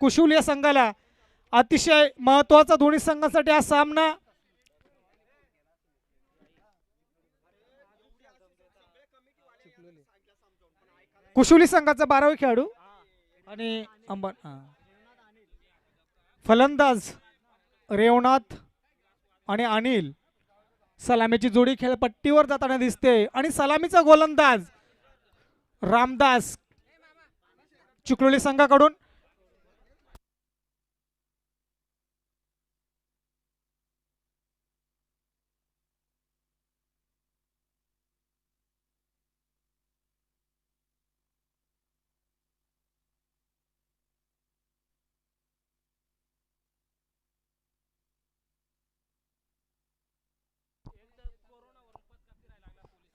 कुशुल या संघाला. अतिशय महत्वाचा दोन्ही संघांसाठी हा सामना. कुशुली संघाचा 12वे खेळाडू आणि फलंदाज रेवनाथ आणि अनिल. सलामीची जोडी खेळपट्टीवर जाताना दिसते आणि सलामीचा गोलंदाज रामदास चिखलोली संघाकडून.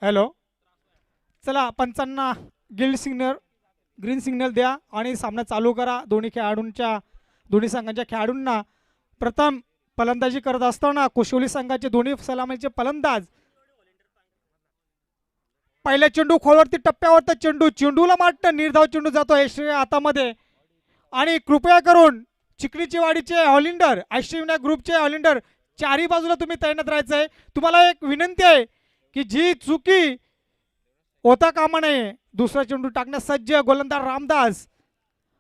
हॅलो, चला पंचांना ग्रीन सिग्नल द्या आणि सामना चालू करा. दोन्ही संघांच्या खेळाडूंना प्रथम फलंदाजी करत असताना कुशोली संघाचे दोन्ही सलामीचे फलंदाज पहिल्या चेंडू खोलवरती टप्प्यावरचा चेंडूला मारत निर्धाव चेंडू जातो यशस्वी हातामध्ये. आणि कृपया करून चिकणीची वाडीचे ऑलिंडर अष्टविनायक ग्रुपचे ऑलिंडर चारी बाजूला तुम्ही तैनात राहायचंय. तुम्हाला एक विनंती आहे की जी चुकी होता कामा नये. दुसरा चेंडू टाकण्यास सज्ज गोलंदाज रामदास.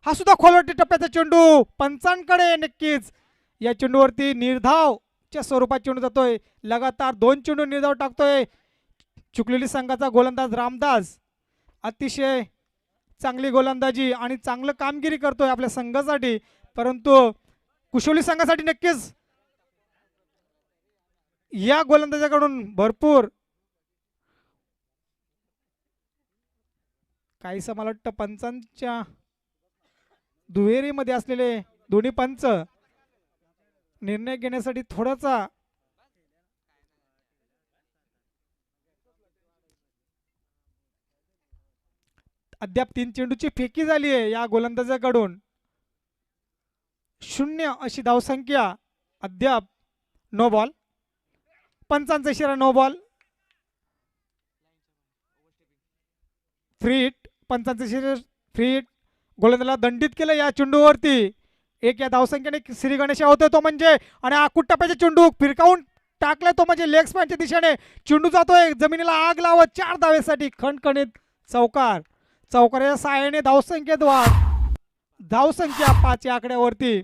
हा सुद्धा खोलवरती टप्प्याचा चेंडू पंचांकडे. नक्कीच या चेंडूवरती निर्धावच्या स्वरूपात चेंडू जातोय. लगातार 2 चेंडू निर्धाव टाकतोय चुकलेली संघाचा गोलंदाज रामदास. अतिशय चांगली गोलंदाजी आणि चांगलं कामगिरी करतोय आपल्या संघासाठी. परंतु कुशोली संघासाठी नक्कीच या गोलंदाजाकडून भरपूर काहीसं मला वाटतं पंचांच्या दुहेरीमध्ये असलेले दोन्ही पंच निर्णय घेण्यासाठी थोडासा अद्याप 3 चेंडूची फेकी झाली आहे या गोलंदाजाकडून. 0 अशी धावसंख्या. अद्याप नो बॉल. पंचांचा इशारा नो बॉल. Free hit. पंचांचा इशारा फ्री हिट. गोलंदाजाला दंडित केलं या चेंडूवरती. एक या धावसंख्येने श्री गणेश होतोय तो म्हणजे. आणि आकुट टप्प्याचे चेंडू फिरकावून टाकलाय तो म्हणजे लेग स्पॅनच्या दिशेने चेंडू जातोय जमिनीला आग लावत 4 धावेसाठी खणखणीत चौकार. चौकाराच्या साहाय्याने धावसंख्येत वाढ. धावसंख्या 5 या आकड्यावरती.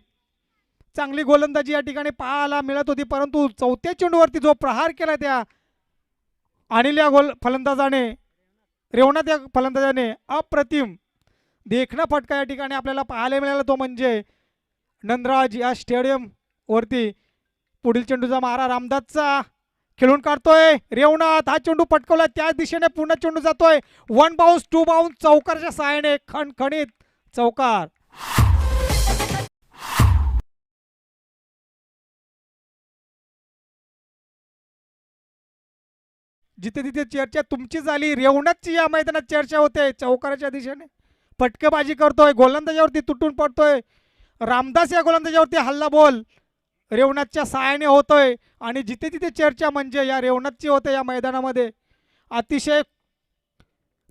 चांगली गोलंदाजी या ठिकाणी पाहायला मिळत होती. परंतु चौथ्या चेंडूवरती जो प्रहार केला त्या अनिल या फलंदाजाने रेवनाथ या फलंदाजाने अप्रतिम देखणा फटका या ठिकाणी आपल्याला पाहायला मिळाला. तो म्हणजे नंदराज या स्टेडियम वरती. पुढील चेंडूचा मारा रामदासचा खेळून काढतोय रेवनाथ. हा चेंडू पटकवला त्या दिशेने पुन्हा चेंडू जातोय 1 बाउन्स 2 बाउन्स. चौकारच्या सहाय्याने खणखणीत चौकार. जिथे तिथे चर्चा तुमची झाली. रेवनाथची या मैदानात चर्चा होते. चौकाराच्या दिशेने फटकेबाजी करतोय. गोलंदाजावरती तुटून पडतोय. रामदास या गोलंदाजावरती हल्ला बोल रेवनाथच्या सहाय्याने होतोय. आणि जिथे तिथे चर्चा म्हणजे या रेवनाथची होते या मैदानामध्ये. अतिशय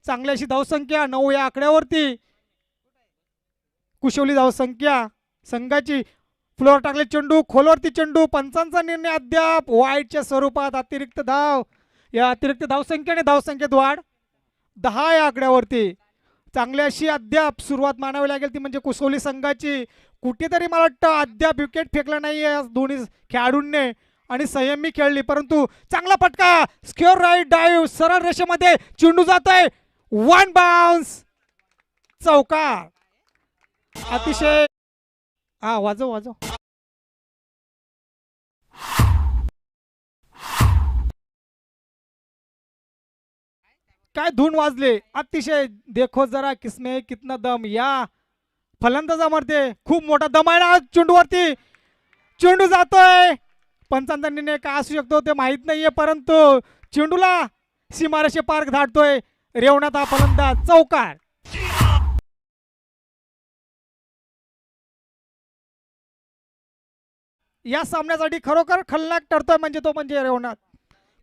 चांगली अशी धावसंख्या 9 या आकड्यावरती कुशोली धावसंख्या संघाची. फ्लोअर टाकले चेंडू खोलवरती चेंडू. पंचांचा निर्णय अद्याप वाईटच्या स्वरूपात. अतिरिक्त धाव. या अतिरिक्त धावसंख्येने धावसंख्येत वाढ 10 या आकड्यावरती. चांगली अशी अद्याप सुरुवात मानावी लागेल ती म्हणजे कुशोली संघाची. कुठेतरी मला वाटतं अद्याप विकेट फेकला नाहीये दोन्ही खेळाडूंनी आणि संयमी खेळली. परंतु चांगला फटका. Square right dive. सरळ रेषेमध्ये चेंडू जातोय 1 बाउन्स. चौकार. अतिशय वाजव. काय धून वाजले. अतिशय देखो जरा किसमे कितना दम. या फलंदाजामध्ये खूप मोठा दम आहे ना चेंडूवरती. चेंडू जातोय. पंचांचा निर्णय काय असू शकतो ते माहित नाहीये. परंतु चेंडूला सीमारेषे पार धाडतोय रेवनाथ हा फलंदाज. चौकार. या सामन्यासाठी खरोखर खलनायक ठरतोय म्हणजे तो म्हणजे रेवनाथ.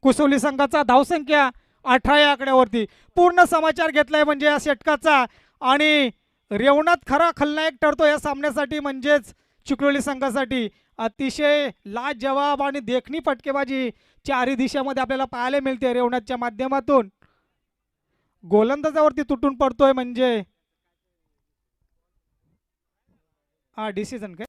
कुशोली संघाचा धावसंख्या 18 या आकड्यावरती. पूर्ण समाचार घेतलाय म्हणजे या षटकाचा. आणि रेवणात खरा खलनायक ठरतो या सामन्यासाठी म्हणजेच चिखलोली संघासाठी. अतिशय लाजवाब आणि देखणी फटकेबाजी चारही दिशामध्ये आपल्याला पाहायला मिळते रेवणाच्या माध्यमातून. गोलंदाजावरती तुटून पडतोय म्हणजे हा डिसिजन काय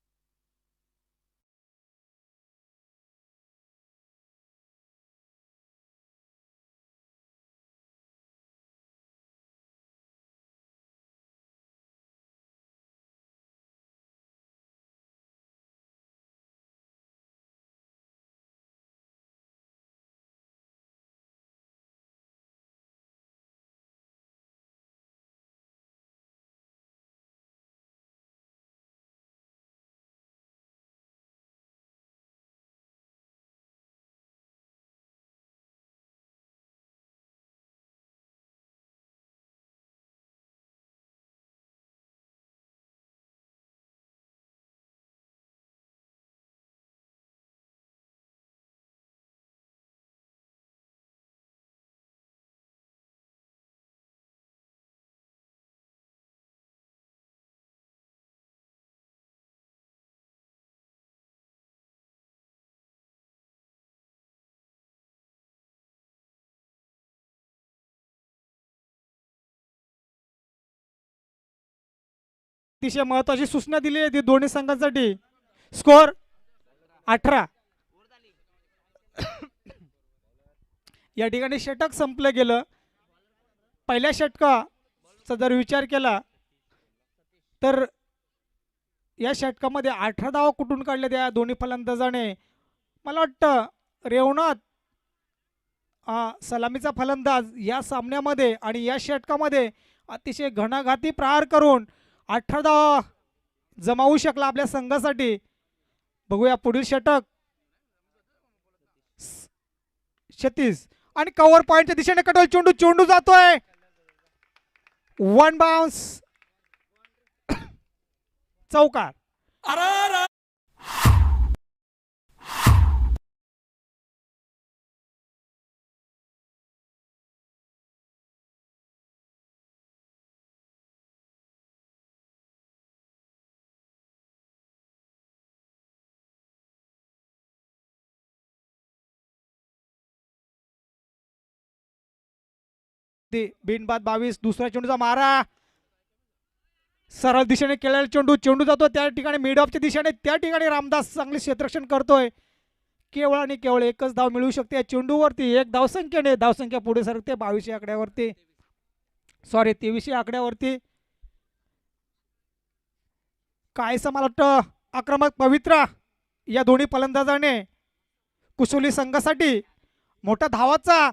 अतिशय महत्वाची सूचना दिली आहे ती दोन्ही संघांसाठी. स्कोर 18. या ठिकाणी षटक संपलं गेलं. पहिल्या षटकाचा जर विचार केला तर या षटकामध्ये 18 धावा कुठून काढल्या त्या दोन्ही फलंदाजाने. मला वाटतं रेवणात सलामीचा फलंदाज या सामन्यामध्ये आणि या षटकामध्ये अतिशय घणाघाती प्रहार करून 18 धावा जमावू शकला आपल्या संघासाठी. बघूया पुढील षटक. 36 आणि कव्हर पॉइंटच्या दिशेने कटोल चेंडू चेंडू जातोय. वन बाउन्स चौकार. बिनबाद 22. दुसऱ्या चेंडूचा मारा सरळ दिशेने केलेला चेंडू चेंडू जातो त्या ठिकाणी मिड ऑफच्या दिशेने. त्या ठिकाणी रामदास चांगले क्षेत्ररक्षण करतोय. केवळ आणि केवळ एकच धाव मिळू शकते या चेंडूवरती. एक धावसंख्येने धावसंख्या पुढे सरकते 22 आकड्यावरती, सॉरी 23 आकड्यावरती. कायसा मला वाटतं आक्रमक पवित्रा या दोन्ही फलंदाजाने कुशोली संघासाठी मोठा धावाचा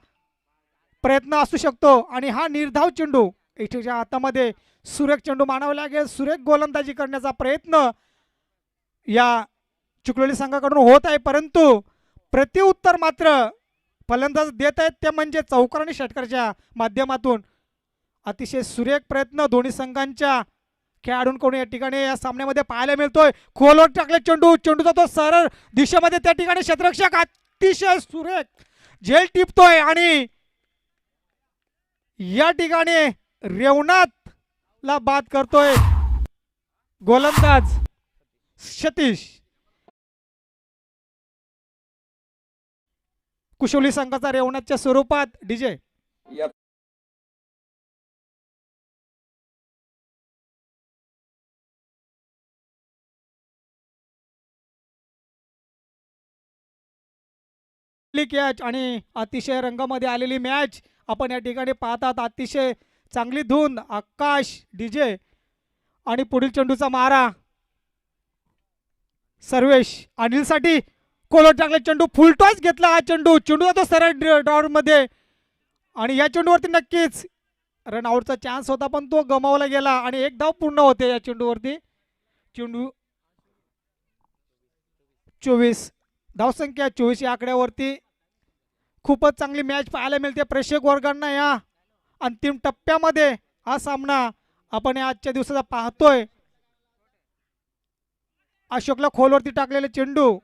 प्रयत्न असू शकतो. आणि हा निर्धाव चेंडू इच्छेच्या हातामध्ये सुरेख चेंडू मानावा लागेल. सुरेख गोलंदाजी करण्याचा प्रयत्न या चिखलोली संघाकडून होत आहे, परंतु प्रत्युत्तर मात्र फलंदाज देत आहेत ते म्हणजे चौकार आणि षटकाच्या माध्यमातून. अतिशय सुरेख प्रयत्न दोन्ही संघांच्या खेळाडूंकडून या ठिकाणी या सामन्यामध्ये पाहायला मिळतोय. खोलवर टाकले चेंडू चेंडू जातो सरळ दिशेमध्ये. त्या ठिकाणी क्षेत्ररक्षक अतिशय सुरेख झेल टिपतोय आणि या ठिकाणी रेवणात ला बाद करतोय गोलंदाज सतीश. कुशोली संघाचा रेवणाच्या स्वरूपात डीजे कॅच आणि अतिशय रंगामध्ये आलेली मॅच आपण या ठिकाणी पाहतात. अतिशय चांगली धून आकाश डीजे आणि पुढील चेंडूचा मारा सर्वेश अनिल साठी. कोलर टाकले चेंडू फुल टॉस घेतला. हा चेंडू चेंडू जातो सरळ ड्रॉवर मध्ये आणि या चेंडूवरती नक्कीच रन आउटचा चान्स होता पण तो गमावला गेला आणि एक धाव पूर्ण होते या चेंडूवरती. चेंडू 24 धावसंख्या 24 या आकड्यावरती. खूपच चांगली मॅच पाहायला मिळते प्रेक्षक वर्गांना या अंतिम टप्प्यामध्ये. हा सामना आपण आजच्या दिवसाचा पाहतोय. अशोकला खोलवरती टाकलेले चेंडू.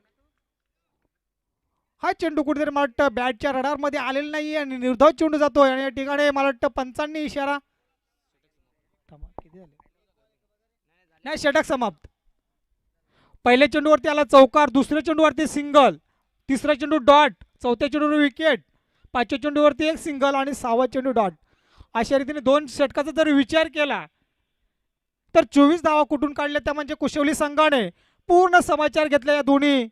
हा चेंडू कुठेतरी मला वाटतं बॅटच्या रडार मध्ये आलेला नाही आणि निर्धाव चेंडू जातोय आणि या ठिकाणी मला वाटतं पंचांनी इशारा नाही, षटक समाप्त. पहिल्या चेंडूवरती आला चौकार, दुसऱ्या चेंडूवरती सिंगल, तिसरा चेंडू डॉट, चौथ्या चेंडूवर विकेट, पाचव्या चेंडूवरती एक सिंगल आणि सहावा चेंडू डॉट. अशा रीतीने 2 षटकाचा जर विचार केला तर 24 धावा कुठून काढल्या त्या म्हणजे कुशवली संघाने पूर्ण समाचार घेतला या दोन्ही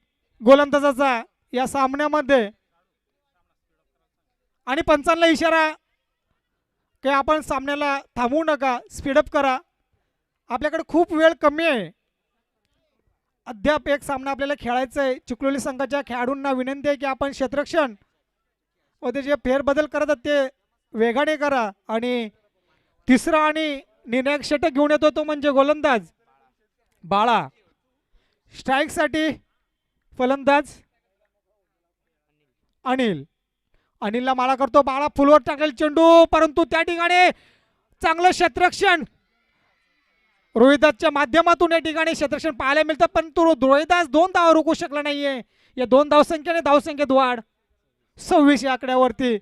गोलंदाजाचा या सामन्यामध्ये. आणि पंचांना इशारा की आपण सामन्याला थांबवू नका, स्पीडअप करा, आपल्याकडे खूप वेळ कमी आहे, अद्याप एक सामना आपल्याला खेळायचा आहे. चिखलोली संघाच्या खेळाडूंना विनंती आहे की आपण क्षेत्ररक्षण व ते जे फेरबदल करतात ते वेगाने करा. आणि तिसरा आणि निर्णायक षटक घेऊन येतो तो म्हणजे गोलंदाज बाळा. स्ट्राईकसाठी फलंदाज अनिल. अनिलला मारा करतो बाळा, फुलवर टाकेल चेंडू, परंतु त्या ठिकाणी चांगलं क्षेत्ररक्षण रोहिदासच्या माध्यमातून या ठिकाणी क्षेत्ररक्षण पाहायला मिळतं, परंतु रोहिदास 2 धावा रोखू शकला नाहीये. या 2 धावसंख्येने धावसंख्येत वाढ 26 या आकड्यावरती.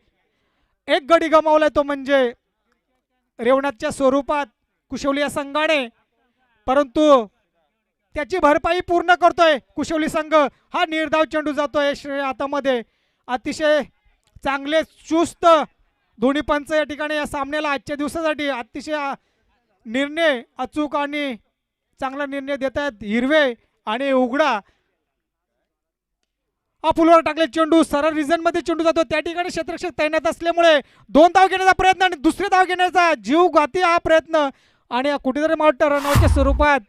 एक गडी गमावलाय तो म्हणजे रेवणाच्या स्वरूपात कुशवली या संघाने, परंतु त्याची भरपाई पूर्ण करतोय कुशवली संघ. हा निर्धाव चेंडू जातोय हातामध्ये. अतिशय चांगले चुस्त दोन्ही पंच या ठिकाणी या सामन्याला आजच्या दिवसासाठी अतिशय निर्णय अचूक आणि चांगला निर्णय देत आहेत. हिरवे आणि उघडा हा फुलवर टाकले चेंडू सरळ रिझन मध्ये चेंडू जातो. त्या ठिकाणी क्षेत्ररक्षक तैनात असल्यामुळे 2 धाव घेण्याचा प्रयत्न आणि दुसरे धाव घेण्याचा जीवघाती हा प्रयत्न आणि कुठेतरी माउट रनआउटच्या स्वरूपात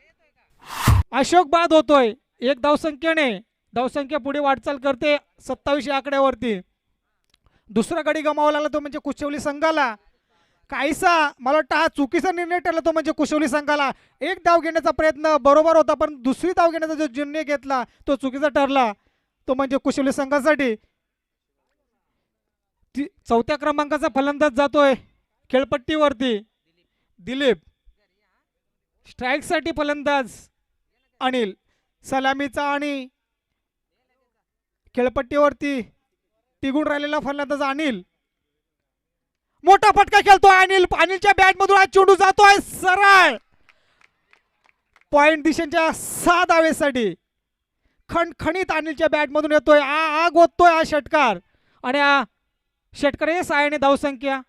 अशोक बाद होतोय. 1 धावसंख्येने धावसंख्या पुढे वाटचाल करते 27 या आकड्यावरती. दुसरा गडी गमावा लागला तो म्हणजे कुशवली संघाला. काहीसा मला वाटतं हा चुकीचा निर्णय ठरला तो म्हणजे कुशवली संघाला. 1 धाव घेण्याचा प्रयत्न बरोबर होता, पण दुसरी धाव घेण्याचा जो निर्णय घेतला तो चुकीचा ठरला, तो म्हणजे कुशवली संघासाठी. 4थ्या क्रमांकाचा फलंदाज जातोय खेळपट्टीवरती दिलीप. स्ट्राईकसाठी फलंदाज अनिल. सलामीचा आणि खेळपट्टीवरती टिकून राहिलेला फलंदाज अनिल. मोठा फटका खेळतोय अनिल. अनिलच्या बॅट मधून हा चेंडू जातोय सरळ पॉइंट दिशेच्या 6 धावेसाठी. खणखणीत अनिलच्या बॅट मधून येतोय, आग ओततोय हा षटकार. आणि हा षटकार साहाय्याने धावसंख्या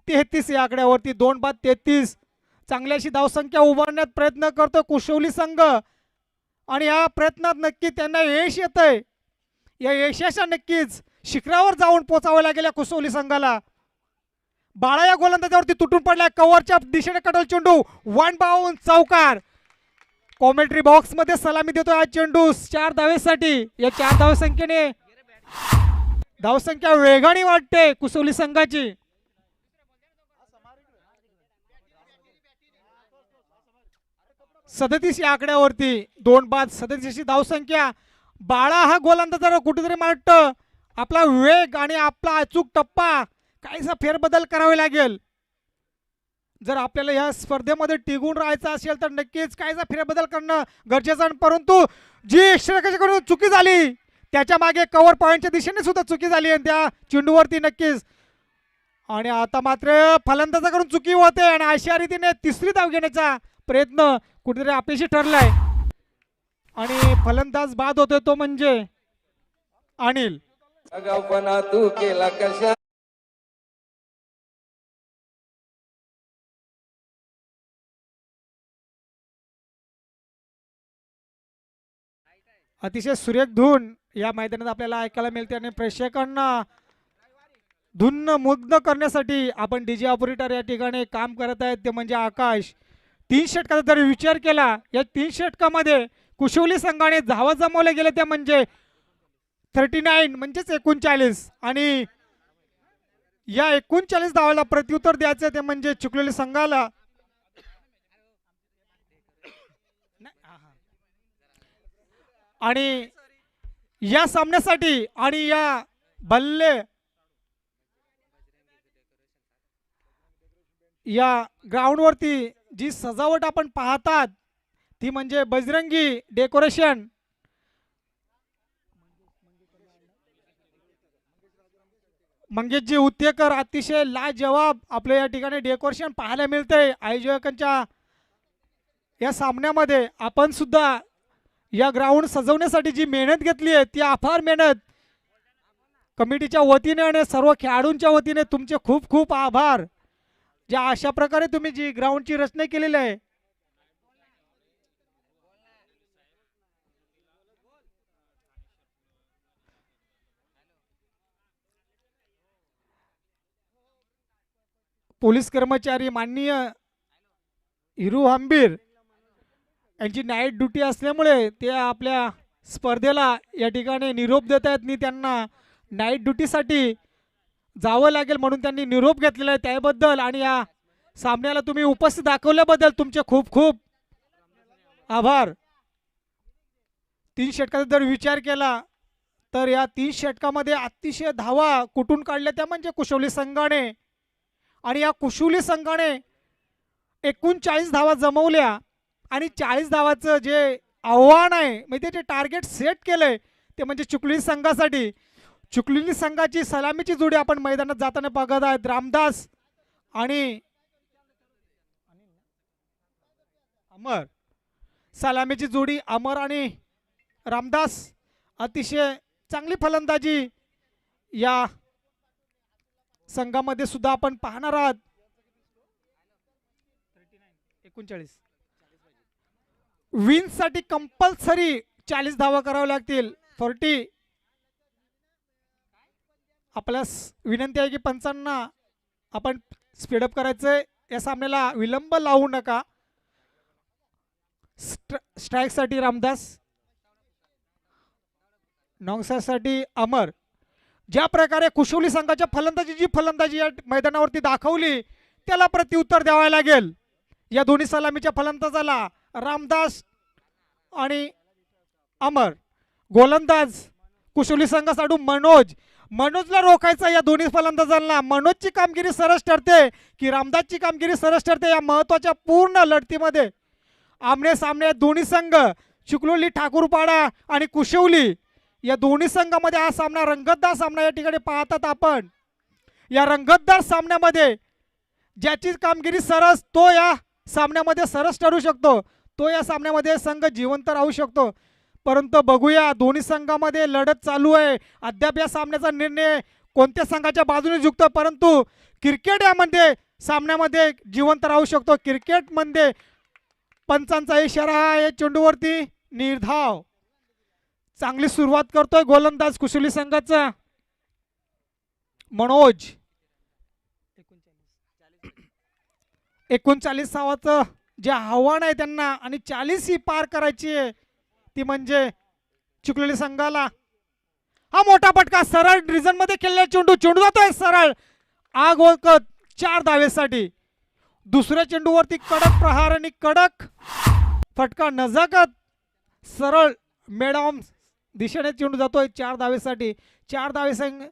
33 या आकड्यावरती. 2 बाद 33. चांगली अशी धावसंख्या उभारण्यात प्रयत्न करतो कुशवली संघ आणि या प्रयत्नात नक्की त्यांना यश येतंय. या यशाच्या नक्कीच शिखरावर जाऊन पोचावं लागेल कुशवली संघाला. बाळा या गोलंदाजावरती तुटून पडलाय, कव्हरच्या दिशेने कटल चेंडू, 1 बाउंड चौकार. कॉमेंट्री बॉक्स मध्ये सलामी देतोय हा चेंडू 4 धावेसाठी. या 4 धावसंख्येने धावसंख्या वेगाने वाढते कुशवली संघाची. सदतीस या आकड्यावरती 2 बाद 37 धावसंख्या. बाळा हा गोलंदाजाला कुठेतरी वाटतं आपला वेग आणि आपला अचूक टप्पा काहीसा फेरबदल करावे लागेल. जर आपल्याला या स्पर्धेमध्ये टिकून राहायचं असेल तर नक्कीच काहीसा फेरबदल करणं गरजेचं आहे. परंतु जी षटकाकडून चुकी झाली त्याच्या मागे कव्हर पॉइंटच्या दिशेने सुद्धा चुकी झाली आणि त्या चेंडूवरती नक्कीच. आणि आता मात्र फलंदाजाकडून चुकी होते आणि अशा रीतीने 3री धाव घेण्याचा प्रयत्न कुठेतरी अपयशी ठरलाय आणि फलंदाज बाद होतोय तो म्हणजे अनिल. अगाऊपणा तू केला कशा. अतिशय सुरेख धून या मैदानात आपल्याला ऐकायला मिळते आणि प्रेक्षकांना धुन्न मुग्ध करण्यासाठी आपण डीजे ऑपरेटर या ठिकाणी काम करत आहेत ते म्हणजे आकाश. 3 षटकाचा जर विचार केला या 3 षटकामध्ये कुशवली संघाने धावा जमवल्या गेल्या त्या म्हणजे 39 म्हणजेच 39 आणि या 39 धावाला प्रत्युत्तर द्यायचं ते म्हणजे चिखलोली संघाला. आणि या सामन्यासाठी आणि या बल्ले या ग्राउंडवरती जी सजावट आपण पाहतात ती म्हणजे बजरंगी डेकोरेशन. मंगेशजी उत्तेकर अतिशय लाजवाब आपल्या या ठिकाणी डेकोरेशन पाहायला मिळते आयोजकांच्या या सामन्यामध्ये आपण सुद्धा या ग्राउंड सजवण्यासाठी जी मेहनत घेतली आहे ती अफार मेहनत कमिटीच्या वतीने आणि सर्व खेळाडूंच्या वतीने तुमचे खूप खूप आभार. ज्या अशा प्रकारे तुम्ही जी ग्राउंडची रचना केलेली आहे पोलीस कर्मचारी माननीय हिरू हंबीर यांची नाईट ड्युटी असल्यामुळे ते आपल्या स्पर्धेला या ठिकाणी निरोप देत आहेत. मी त्यांना नाईट ड्युटीसाठी जावं लागेल म्हणून त्यांनी निरोप घेतलेला आहे त्याबद्दल आणि या सामन्याला तुम्ही उपस्थित दाखवल्याबद्दल तुमचे खूप खूप आभार. 3 षटकाचा जर विचार केला तर या 3 षटकामध्ये अतिशय धावा कुठून काढल्या त्या म्हणजे कुशवली संघाने आणि या कुशवली संघाने 39 धावा जमवल्या आणि 40 धावाचं जे आव्हान आहे म्हणजे जे टार्गेट सेट केलंय ते म्हणजे चिखली संघासाठी. चिखली संघाची सलामीची जोडी आपण मैदानात जाताना बघत आहेत. रामदास आणि अमर, सलामीची जोडी अमर आणि रामदास. अतिशय चांगली फलंदाजी या संघामध्ये सुद्धा आपण पाहणार आहात. 39 विन साठी कंपल्सरी 40 धावा कराव्या लागतील. 40 आपल्यास विनंती आहे की पंचांना आपण स्पीडअप करायचंय. या सामन्याला विलंब लावू नका. स्ट्राईक साठी रामदास, नॉंगसाठी अमर. ज्या प्रकारे कुशवली संघाच्या फलंदाजी या मैदानावरती दाखवली त्याला प्रत्युत्तर द्यावे लागेल. या दोन्ही सलामीच्या फलंदाजाला रामदास आणि अमर. गोलंदाज कुशवली संघासाठी मनोजला रोखायचं या दोन्ही फलंदाजांना. मनोजची कामगिरी सरस ठरते की रामदासची कामगिरी सरस ठरते या महत्वाच्या पूर्ण लढतीमध्ये. आमने सामने दोन्ही संघ चिखलोली, ठाकूरपाडा आणि कुशवली या दोन्ही संघामध्ये हा सामना रंगतदार सामना या ठिकाणी पाहतात आपण. या रंगतदार सामन्यामध्ये ज्याची कामगिरी सरस तो या सामन्यामध्ये सरस ठरू शकतो, तो या सामन्यामध्ये संघ जिवंत राहू शकतो. परंतु बघूया दोन्ही संघामध्ये लढत चालू आहे. अद्याप या सामन्याचा निर्णय कोणत्या संघाच्या बाजूने झुकतो, परंतु क्रिकेट यामध्ये सामन्यामध्ये जिवंत राहू शकतो. क्रिकेटमध्ये पंचांचा इशारा आहे चेंडूवरती निर्धाव. चांगली सुरुवात करतोय गोलंदाज कुशली संघाचा मनोज. 39 धावाचं जे आव्हान आहे त्यांना आणि 40 ही पार करायची आहे ती म्हणजे चिखली संघाला. हा मोठा फटका सरळ रिजन मध्ये खेळलेला चेंडू जातोय सरळ आग ओळखत 4 धावेसाठी. दुसऱ्या चेंडूवरती कडक प्रहार आणि कडक फटका नजाकत सरळ मेडॉम दिशेने चेंडू जातोय 4 धावेसाठी. 4 धावे संघ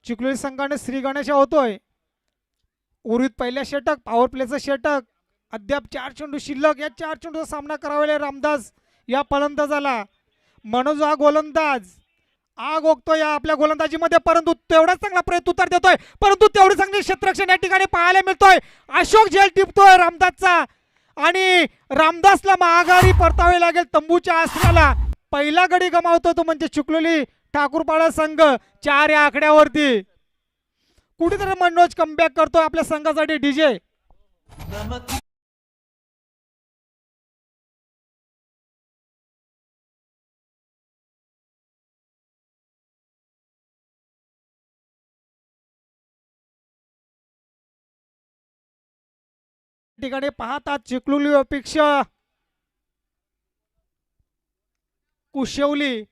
चिखली संघाने श्री गणेश होतोय. उर्वरित पहिल्या षटक पॉवर प्लेचं षटक. अद्याप 4 चेंडू शिल्लक. या 4 चेंडूचा सामना करावा लागेल रामदास या फलंदाजाला. मनोज हा गोलंदाज आग ओकतोय या आपल्या गोलंदाजीमध्ये, परंतु तेवढाच चांगला प्रत्युत्तर देतोय, परंतु तेवढी चांगली क्षेत्ररक्षण या ठिकाणी पाहायला मिळतोय. अशोक झेल टिपतोय रामदासचा आणि रामदासला माघारी परतावे लागेल तंबूच्या आसनाला. पहिला गडी गमावतो तो म्हणजे चिखलोली ठाकूरपाडा संघ 4 या आकड्यावरती. कुठेतरी मनोज कमबॅक करतोय आपल्या संघासाठी. डीजे ठिकाणी पाहतात चिखलोली अपेक्षा कुशवली.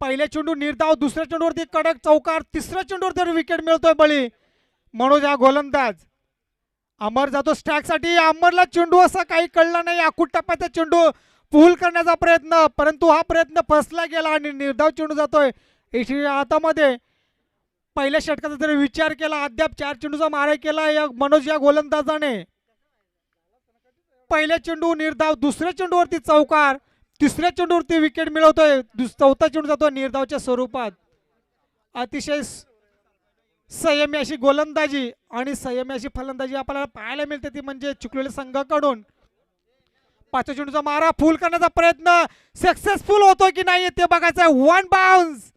पहिल्या चेंडू निर्धाव, दुसऱ्या चेंडूवरती कडक चौकार, तिसऱ्या चेंडूवर विकेट मिळतोय बळी. मनोज हा गोलंदाज. अमर जातो स्ट्राईक साठी. अमरला चेंडू असा काही कळला नाही. आखूट टप्प्याचा चेंडू पूल करण्याचा प्रयत्न, परंतु हा प्रयत्न फसला गेला आणि निर्धाव चेंडू जातोय हातामध्ये. पहिल्या षटकाचा जर विचार केला अद्याप 4 चेंडूचा मारा केला या मनोज या गोलंदाजाने. पहिल्या चेंडू निर्धाव, दुसऱ्या चेंडूवरती चौकार, तिसऱ्या चेंडूवरती विकेट मिळवतोय. चौथा चेंडू जातो निर्धावच्या स्वरूपात. अतिशय संयमी अशी गोलंदाजी आणि संयमी अशी फलंदाजी आपल्याला पाहायला मिळते ती म्हणजे चिखलोली संघाकडून. पाचव्या चेंडूचा मारा फुल करण्याचा प्रयत्न सक्सेसफुल होतो की नाही ते बघायचं. वन बाउन्स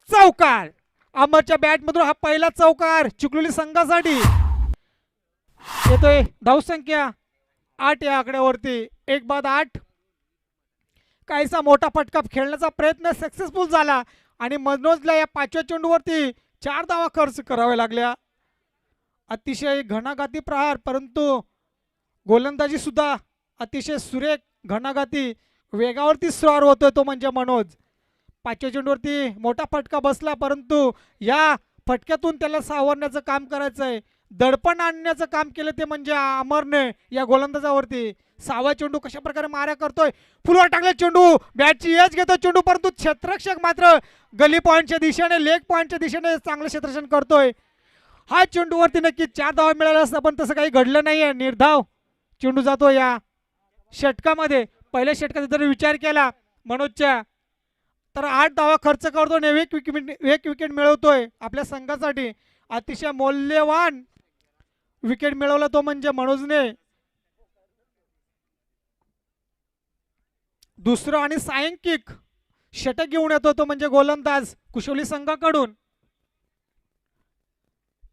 चौकार. अमरच्या बॅट मधून हा पहिला चौकार चिखलोली संघासाठी. येतोय धावसंख्या 8 या आकड्यावरती. 1 बाद 8. काहीसा मोठा फटका खेळण्याचा प्रयत्न सक्सेसफुल झाला आणि मनोजला या 5व्या चेंडूवरती 4 धावा खर्च कराव्या लागल्या. अतिशय घणाघाती प्रहार, परंतु गोलंदाजी सुद्धा अतिशय सुरेख घणाघाती वेगावरती स्वार होतोय तो म्हणजे मनोज. 5व्या चेंडूवरती मोठा फटका बसला, परंतु या फटक्यातून त्याला सावरण्याचं काम करायचंय. दडपण आणण्याचं काम केलं ते म्हणजे अमरने या गोलंदाजावरती. 6व्या चेंडू कशा प्रकारे माऱ्या करतोय. फुलवर टाकले चेंडू, बॅटची एज घेतो चेंडू, परंतु क्षेत्ररक्षक मात्र गली पॉईंटच्या दिशेने लेग पॉईंटच्या दिशेने चांगलं क्षेत्ररक्षण करतोय. हा चेंडूवरती नक्की 4 धावा मिळाल्या असता, पण तसं काही घडलं नाहीये. निर्धाव चेंडू जातो या षटकामध्ये. पहिल्या षटकाचा जर विचार केला मनोजच्या तर 8 धावा खर्च करतो आणि एक विकेट मिळवतोय आपल्या संघासाठी. अतिशय मौल्यवान विकेट मिळवला तो म्हणजे मनोजने. दुसरं आणि सायंकिक षटक घेऊन येतो तो म्हणजे गोलंदाज कुशोली संघाकडून.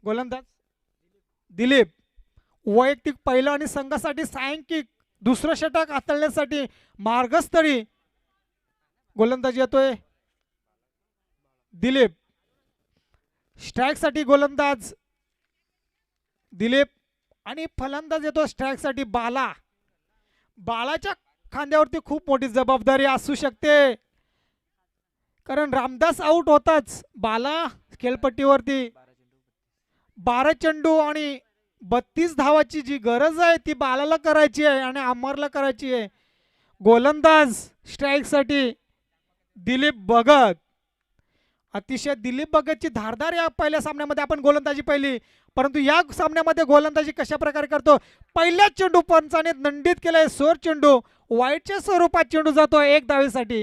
गोलंदाज दिलीप वैयक्तिक पहिलं आणि संघासाठी सायंकिक दुसरं षटक हाताळण्यासाठी मार्गस्थळी गोलंदाज येतोय दिलीप. स्ट्राईक साठी गोलंदाज दिलीप आणि फलंदाज येतो स्ट्राईक साठी बाला. बालाच्या खांद्यावरती खूप मोठी जबाबदारी असू शकते, कारण रामदास आउट होताच बाला खेळपट्टीवरती. 12 चेंडू आणि 32 धावाची जी गरज आहे ती बालाला करायची आहे आणि अमरला करायची आहे. गोलंदाज स्ट्राईक साठी दिलीप भगत. अतिशय दिलीप भगतची धारदार या पहिल्या सामन्यामध्ये आपण गोलंदाजी पाहिली, परंतु या सामन्यामध्ये गोलंदाजी कशा प्रकारे करतो. पहिल्या चेंडू पंचाने दंडित केलाय. सोर चेंडू वाईटच्या स्वरूपात चेंडू जातो 1 धावेसाठी.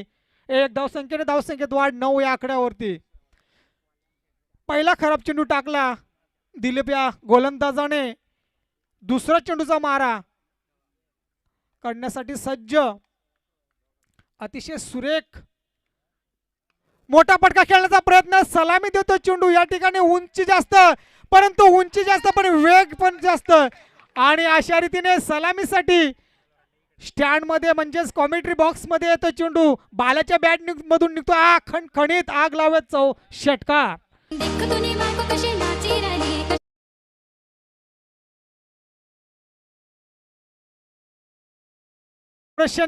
1 धावसंख्येने धावसंख्येत वाढ 9 या आकड्यावरती. पहिला खराब चेंडू टाकला दिलीप या गोलंदाजाने. दुसरा चेंडूचा मारा काढण्यासाठी सज्ज. अतिशय सुरेख मोठा फटका खेळण्याचा प्रयत्न. सलामी देतो चेंडू. या ठिकाणी उंची जास्त, परंतु उंची जास्त पण वेग पण जास्त. आणि अशा रीतीने सलामीसाठी स्टँड मध्ये म्हणजेच कॉमेंट्री बॉक्स मध्ये येतो चेंडू. बालाच्या बॅट मधून निघतो. खणखणीत आग लावत षटका.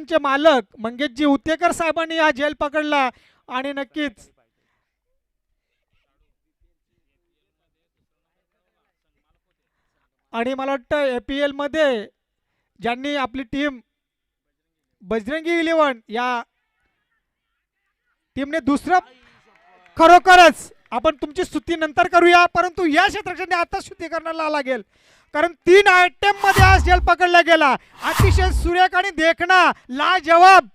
चे मालक मंगेशजी उतेकर साहेबांनी हा झेल पकडला आणि नक्कीच आणि मला वाटतं APL मध्ये ज्यांनी आपली टीम बजरंगी 11 या टीमने दुसरं, खरोखरच आपण तुमची स्तुती नंतर करूया, परंतु या क्षेत्ररक्षकाने आता स्तुती करायला लागेल, कारण 3 आयटम मध्ये हा झेल पकडला गेला. अतिशय सुरेख आणि देखणा लाजवाब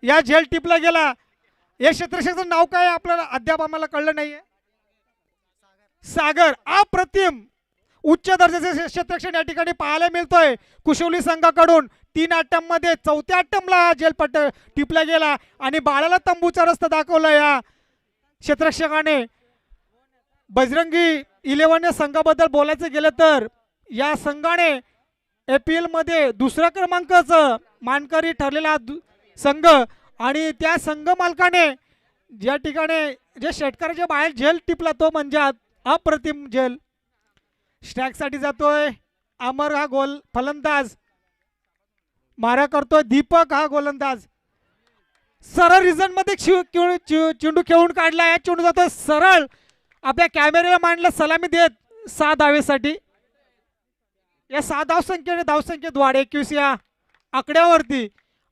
या झेल टिपला गेला. या क्षेत्ररक्षकाचं नाव काय आपल्याला अद्याप आम्हाला कळलं नाहीये. सागर. अप्रतिम उच्च दर्जाचे क्षेत्ररक्षण या ठिकाणी पाहायला मिळतोय कुशोली संघाकडून. 3 अट्टम मध्ये 4थ्या अट्टमला जेलपट्ट टिपला गेला आणि बाळाला तंबूचा रस्ता दाखवला या क्षेत्ररक्षकाने. बजरंगी 11 या संघाबद्दल बोलायचं गेलं तर या संघाने APL मध्ये दुसऱ्या क्रमांकाचं मानकरी ठरलेला संघ आणि त्या संघ मालकाने ज्या ठिकाणी जे षटकाराच्या बाहेर झेल टिपला तो म्हणजे अप्रतिम झेल. स्ट्राईक साठी जातोय अमर हा गोल फलंदाज. मारा करतोय दीपक हा गोलंदाज. सरळ रिझन मध्ये चेंडू खेळून काढला. या चेंडू जातोय सरळ आपल्या कॅमेऱ्याला मांडला सलामी देत 6 धावेसाठी. या 6 धावसंख्येत वाढ 21 या आकड्यावरती.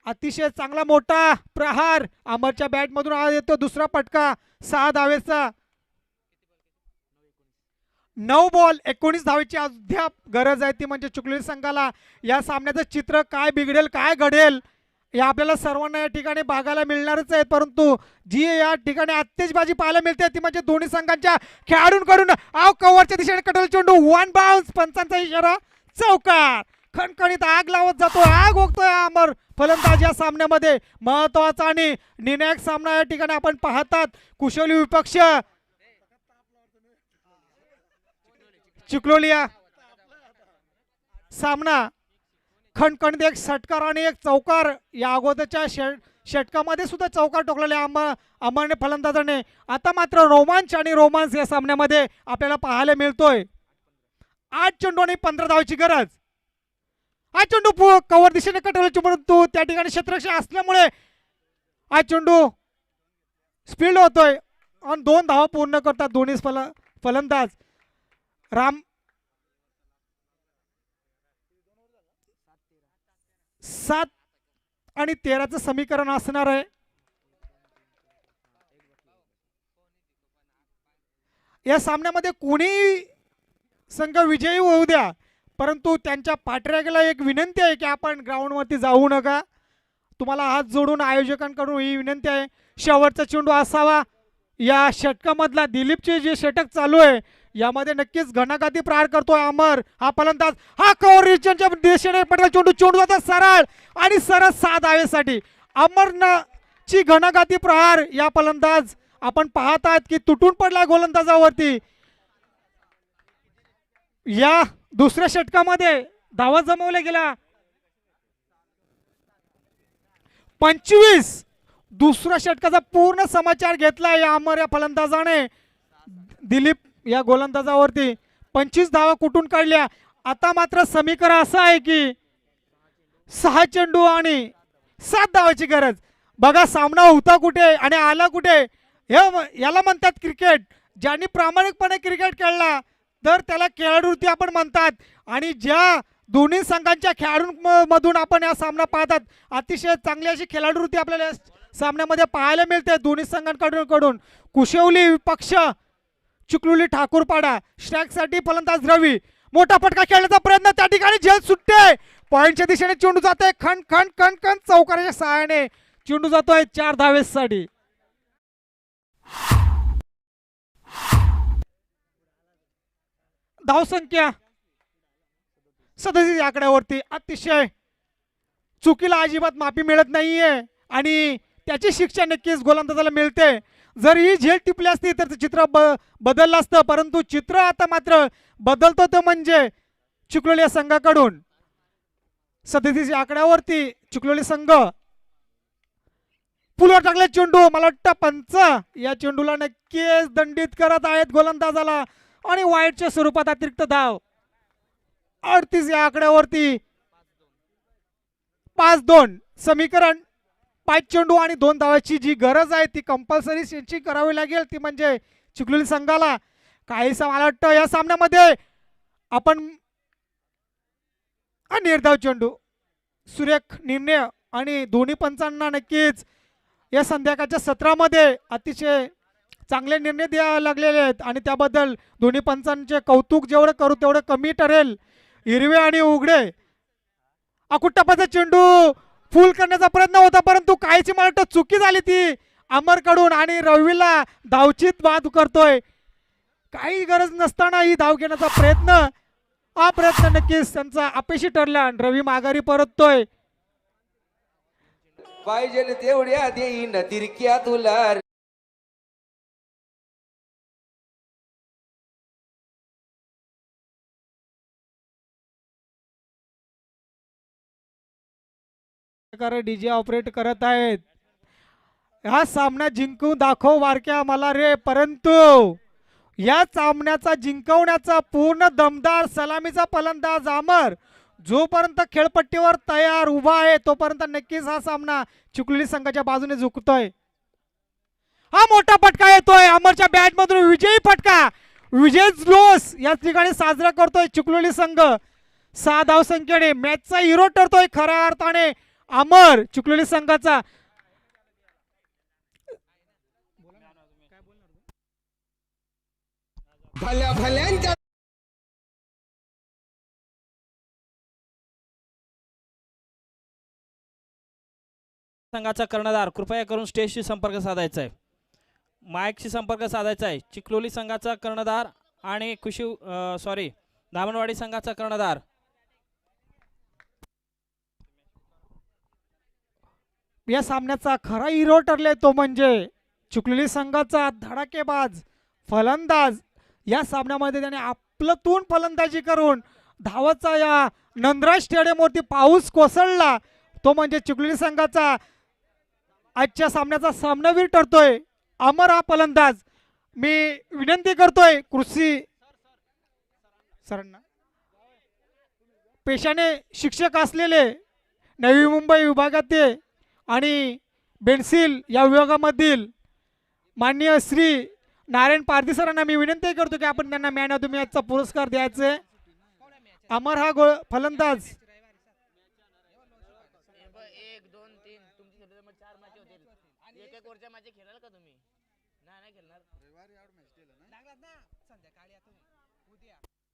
अतिशय चांगला मोठा प्रहार अमरच्या बॅट मधून आज येतो. दुसरा फटका 6 धावेचा. 9 बॉल 19 धावेची अद्याप गरज आहे ती म्हणजे चिखलोली संघाला या सामन्याचं चित्र काय बिघडेल काय घडेल हे आपल्याला सर्वांना या ठिकाणी बघायला मिळणारच आहे, परंतु जी या ठिकाणी आतिषबाजी पाहायला मिळते ती म्हणजे दोन्ही संघांच्या खेळाडूंकडून कव्हरच्या दिशेने कटोल चेंडू वन बाउन्स, पंचांचा इशारा, चौकार. खणखणीत आग लावत जातोय, आग ओकतोय अमर फलंदाज या सामन्यामध्ये. महत्वाचा आणि निर्णायक सामना या ठिकाणी आपण पाहतात. कुशली विपक्ष चिखलोलिया सामना खणखणीत एक षटकार आणि एक चौकार. या अगोदरच्या षटकामध्ये सुद्धा चौकार टोकलेले अमरने फलंदाजाने. आता मात्र रोमांच आणि रोमांस या सामन्यामध्ये आपल्याला पाहायला मिळतोय. 8 चेंडू आणि 15 धावांची गरज. हा चेंडू कव्हर दिशेने कटवला, परंतु त्या ठिकाणी क्षेत्ररक्षण असल्यामुळे हा चेंडू स्पीड होतोय आणि 2 धावा पूर्ण करतात दोन्ही फलंदाज. राम 7 आणि 13चं समीकरण असणार आहे. या सामन्यामध्ये कोणी संघ विजयी होऊ द्या, परंतु त्यांच्या पाठराखीला एक विनंती आहे की आपण ग्राउंडवरती जाऊ नका. तुम्हाला हात जोडून आयोजकांकडून ही विनंती आहे. शेवटचा चेंडू असावा. या षटकामधला दिलीपचे जे षटक चालू आहे यामध्ये नक्कीच घणाघाती प्रहार करतोय अमर हा फलंदाज. हा कव्हर रिजनच्या दिशेने पडला चेंडू, चेंडू जाता सरळ आणि सरळ 6 धावेसाठी. अमरची घणाघाती प्रहार या फलंदाज आपण पाहत आहात की तुटून पडला गोलंदाजावरती. या दुसऱ्या षटकामध्ये धावा जमवल्या गेल्या 25. दुसऱ्या षटकाचा पूर्ण समाचार घेतला या अमर या फलंदाजाने दिलीप या गोलंदाजावरती. 25 धावा कुठून काढल्या. आता मात्र समीकरण असं आहे की 6 चेंडू आणि 7 धावाची गरज. बघा सामना होता कुठे आणि आला कुठे. याला म्हणतात क्रिकेट. ज्यांनी प्रामाणिकपणे क्रिकेट खेळला तर त्याला खेळाडूवृत्ती आपण म्हणतात. आणि ज्या दोन्ही संघांच्या खेळाडूंमधून आपण या सामना पाहतात, अतिशय चांगली अशी खेळाडूवृत्ती आपल्याला सामन्यामध्ये पाहायला मिळते दोन्ही संघांकडून. कुशवली विपक्ष चिखलोली ठाकूरपाडा. स्ट्राईकसाठी फलंदाज रवी. मोठा फटका खेळण्याचा प्रयत्न, त्या ठिकाणी झेल सुटते. पॉइंटच्या दिशेने चेंडू जातोय. खण खण खण खण चौकाराच्या सहाय्याने चेंडू जातोय 4 धावेसाठी. धावसंख्या 37 आकड्यावरती. अतिशय चुकीला अजिबात माफी मिळत नाहीये आणि त्याची शिक्षा नक्कीच गोलंदाजाला मिळते. जर ही झेल टिपली असती तर चित्र बदललं असतं, परंतु चित्र आता मात्र बदलतो ते म्हणजे चिखलोली या संघाकडून. 37 आकड्यावरती चिखलोली संघ पुलावर टाकले चेंडू. मला वाटतं पंच या चेंडूला नक्कीच दंडित करत आहेत गोलंदाजाला आणि वाईटच्या स्वरूपात अतिरिक्त धाव. 38 या आकड्यावरती 5-2 समीकरण. 5 चेंडू आणि 2 धावाची जी गरज आहे ती कंपल्सरी यांची करावी लागेल, ती म्हणजे चिखलोली संघाला. काहीसा मला वाटतं या सामन्यामध्ये आपण निर्धाव चेंडू, सुरेख निर्णय आणि दोन्ही पंचांना नक्कीच या संध्याकाळच्या सत्रामध्ये अतिशय चांगले निर्णय द्यावे लागलेले आहेत आणि त्याबद्दल दोन्ही पंचांचे कौतुक जेवढं करू तेवढं कमी ठरेल. हिरवे आणि उघडे अकुट्टापाचा चेंडू फुल करण्याचा प्रयत्न होता, परंतु काहीची मला वाटतं चुकी झाली ती अमरकडून आणि रवीला धावचीत बाद करतोय. काही गरज नसताना ही धाव घेण्याचा प्रयत्न, हा प्रयत्न नक्कीच त्यांचा अपयशी ठरला. रवी माघारी परततोय. पाहिजे तेवढ्या देईन तिरक्या तुला. डीजे ऑपरेट करत आहेत. हा सामना जिंकून दाखव वारक्या मला रे. परंतु या सामन्याचा जिंकवण्याचा पूर्ण दमदार सलामीचा फलंदाज अमर जोपर्यंत खेळपट्टीवर तयार उभा आहे तोपर्यंत नक्कीच हा सामना चिखलोली संघाच्या बाजूने झुकतोय. हा मोठा फटका येतोय अमरच्या बॅट मधून. विजयी फटका, विजय लोस या ठिकाणी साजरा करतोय चिखलोली संघ. 6 धावसंख्येने मॅचचा हिरो ठरतोय खऱ्या अर्थाने अमर चिखलोली संघाचा. भल्या भल्यांच्या संघाचा कर्णधार कृपया करून स्टेजशी संपर्क साधायचा आहे, माईकशी संपर्क साधायचा आहे. चिखलोली संघाचा कर्णधार आणि दामणवाडी संघाचा कर्णधार. या सामन्याचा खरा हिरो ठरले तो म्हणजे चिखलोली संघाचा धडाकेबाज फलंदाज. या सामन्यामध्ये त्याने आपलतून फलंदाजी करून धावाचा या नंदराज स्टेडियमवरती पाऊस कोसळला तो म्हणजे चिखलोली संघाचा आजच्या सामन्याचा सामनावीर ठरतोय अमर हा फलंदाज. मी विनंती करतोय कृषी सरांना, पेशाने शिक्षक असलेले नवी मुंबई विभागातील आणि बेन्सिल या विभागामधील माननीय श्री नारायण पारधी सरांना मी विनंती करतो की आपण त्यांना मॅन ऑफ द मॅचचा पुरस्कार द्यायचे. अमर हा फलंदाज